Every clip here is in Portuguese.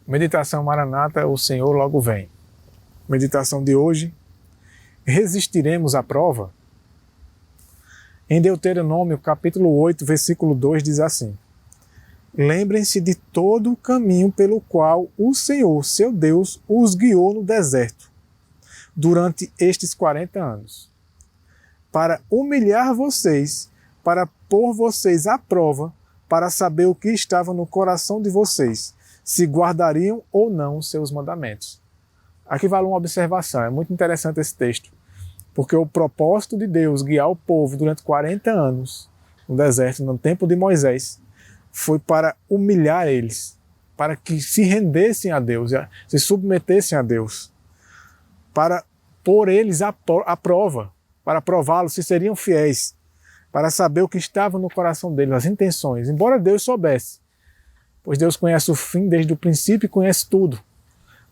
Meditação Maranata, o Senhor logo vem. Meditação de hoje. Resistiremos à prova? Em Deuteronômio, capítulo 8, versículo 2, diz assim: Lembrem-se de todo o caminho pelo qual o Senhor, seu Deus, os guiou no deserto, durante estes 40 anos, para humilhar vocês, para pôr vocês à prova, para saber o que estava no coração de vocês, se guardariam ou não os seus mandamentos. Aqui vale uma observação, é muito interessante esse texto, porque o propósito de Deus guiar o povo durante 40 anos no deserto, no tempo de Moisés, foi para humilhar eles, para que se rendessem a Deus, se submetessem a Deus, para pôr eles à prova, para prová-los se seriam fiéis, para saber o que estava no coração deles, as intenções, embora Deus soubesse, pois Deus conhece o fim desde o princípio e conhece tudo,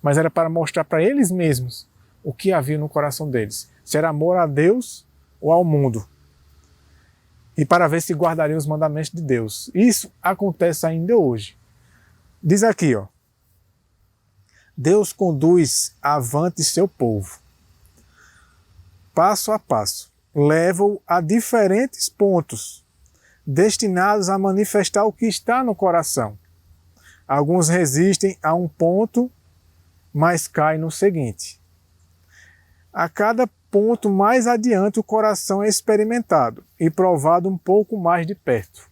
mas era para mostrar para eles mesmos o que havia no coração deles, se era amor a Deus ou ao mundo, e para ver se guardariam os mandamentos de Deus. Isso acontece ainda hoje. Diz aqui, ó, Deus conduz avante seu povo, passo a passo, leva-o a diferentes pontos, destinados a manifestar o que está no coração. Alguns resistem a um ponto, mas caem no seguinte. A cada ponto mais adiante o coração é experimentado e provado um pouco mais de perto.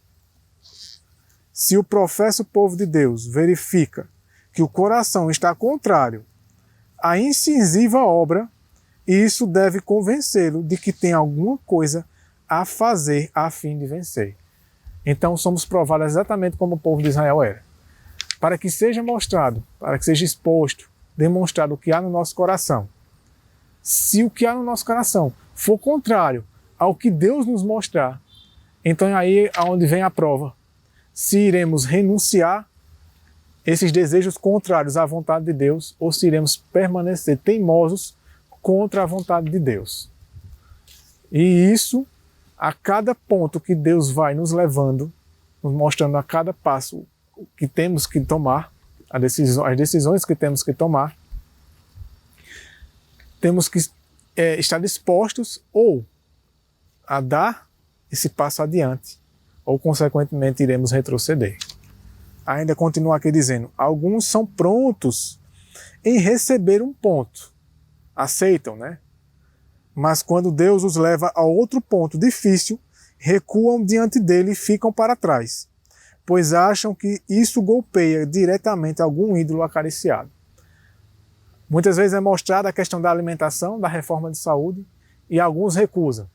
Se o professo povo de Deus verifica que o coração está contrário à incisiva obra, isso deve convencê-lo de que tem alguma coisa a fazer a fim de vencer. Então somos provados exatamente como o povo de Israel era. Para que seja mostrado, para que seja exposto, demonstrado o que há no nosso coração. Se o que há no nosso coração for contrário ao que Deus nos mostrar, então aí é onde vem a prova. Se iremos renunciar esses desejos contrários à vontade de Deus ou se iremos permanecer teimosos contra a vontade de Deus. E isso, a cada ponto que Deus vai nos levando, nos mostrando a cada passo que temos que tomar, as decisões que temos que tomar, temos que estar dispostos ou a dar esse passo adiante, ou consequentemente iremos retroceder. Ainda continua aqui dizendo, alguns são prontos em receber um ponto, aceitam, né? Mas quando Deus os leva a outro ponto difícil, recuam diante dele e ficam para trás, pois acham que isso golpeia diretamente algum ídolo acariciado. Muitas vezes é mostrada a questão da alimentação, da reforma de saúde, e alguns recusam,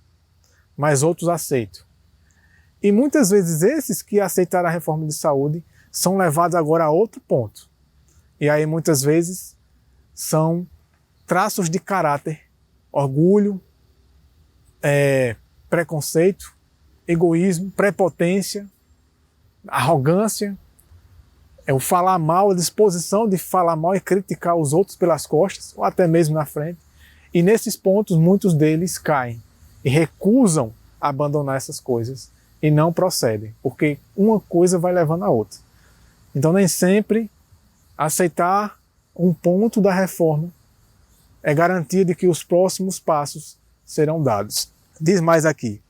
mas outros aceitam. E muitas vezes esses que aceitaram a reforma de saúde são levados agora a outro ponto. E aí muitas vezes são traços de caráter, orgulho, preconceito, egoísmo, prepotência, arrogância, o falar mal, a disposição de falar mal e criticar os outros pelas costas, ou até mesmo na frente. E nesses pontos, muitos deles caem e recusam abandonar essas coisas e não procedem, porque uma coisa vai levando a outra. Então nem sempre aceitar um ponto da reforma é garantia de que os próximos passos serão dados. Diz mais aqui.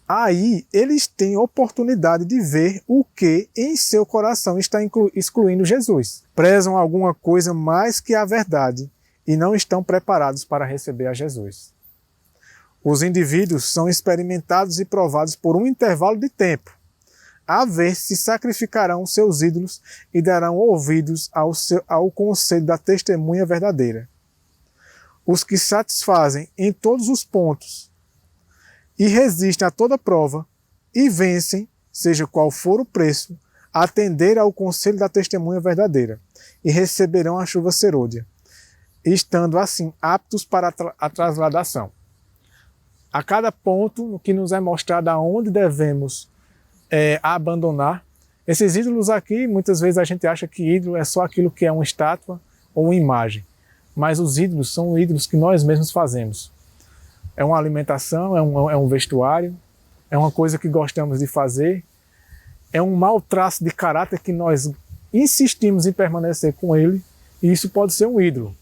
Aí eles têm oportunidade de ver o que em seu coração está excluindo Jesus. Prezam alguma coisa mais que a verdade e não estão preparados para receber a Jesus. Os indivíduos são experimentados e provados por um intervalo de tempo, a ver se sacrificarão seus ídolos e darão ouvidos ao conselho da testemunha verdadeira. Os que satisfazem em todos os pontos e resistem a toda prova e vencem, seja qual for o preço, atender ao conselho da testemunha verdadeira e receberão a chuva serôdia, estando assim aptos para a trasladação. A cada ponto que nos é mostrado aonde devemos abandonar, esses ídolos aqui, muitas vezes a gente acha que ídolo é só aquilo que é uma estátua ou uma imagem, mas os ídolos são ídolos que nós mesmos fazemos. É uma alimentação, é um vestuário, é uma coisa que gostamos de fazer, é um mau traço de caráter que nós insistimos em permanecer com ele, e isso pode ser um ídolo.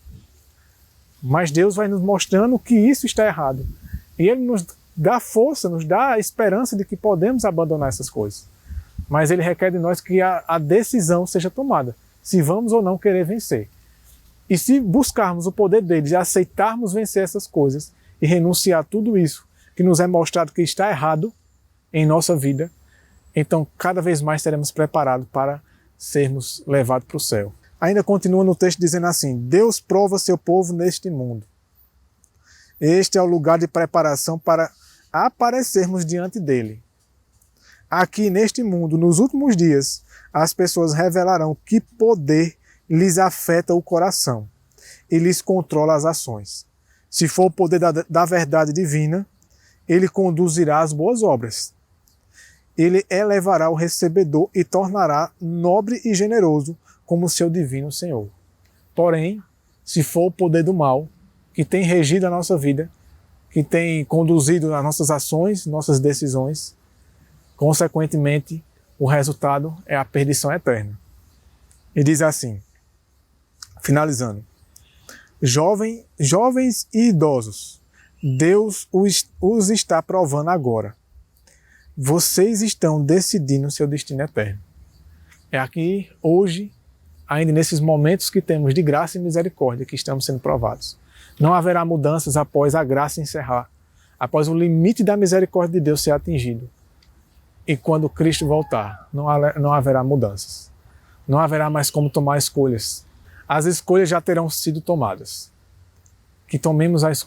Mas Deus vai nos mostrando que isso está errado. E Ele nos dá força, nos dá a esperança de que podemos abandonar essas coisas. Mas Ele requer de nós que a decisão seja tomada, se vamos ou não querer vencer. E se buscarmos o poder dele e aceitarmos vencer essas coisas e renunciar a tudo isso que nos é mostrado que está errado em nossa vida, então cada vez mais seremos preparados para sermos levados para o céu. Ainda continua no texto dizendo assim: Deus prova seu povo neste mundo. Este é o lugar de preparação para aparecermos diante dele. Aqui neste mundo, nos últimos dias, as pessoas revelarão que poder lhes afeta o coração e lhes controla as ações. Se for o poder da verdade divina, ele conduzirá as boas obras. Ele elevará o recebedor e tornará nobre e generoso como seu divino Senhor. Porém, se for o poder do mal, que tem regido a nossa vida, que tem conduzido as nossas ações, nossas decisões, consequentemente, o resultado é a perdição eterna. E diz assim, finalizando: jovens e idosos, Deus os está provando agora. Vocês estão decidindo seu destino eterno. É aqui, hoje, ainda nesses momentos que temos de graça e misericórdia, que estamos sendo provados. Não haverá mudanças após a graça encerrar, após o limite da misericórdia de Deus ser atingido. E quando Cristo voltar, não haverá mudanças. Não haverá mais como tomar escolhas. As escolhas já terão sido tomadas. Que tomemos as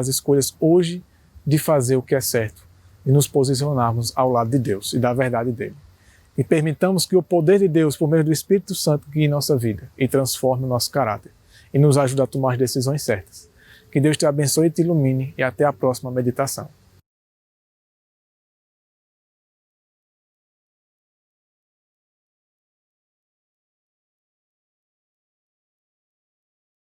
escolhas hoje de fazer o que é certo e nos posicionarmos ao lado de Deus e da verdade dele. E permitamos que o poder de Deus, por meio do Espírito Santo, guie nossa vida e transforme o nosso caráter e nos ajude a tomar as decisões certas. Que Deus te abençoe e te ilumine, e até a próxima meditação.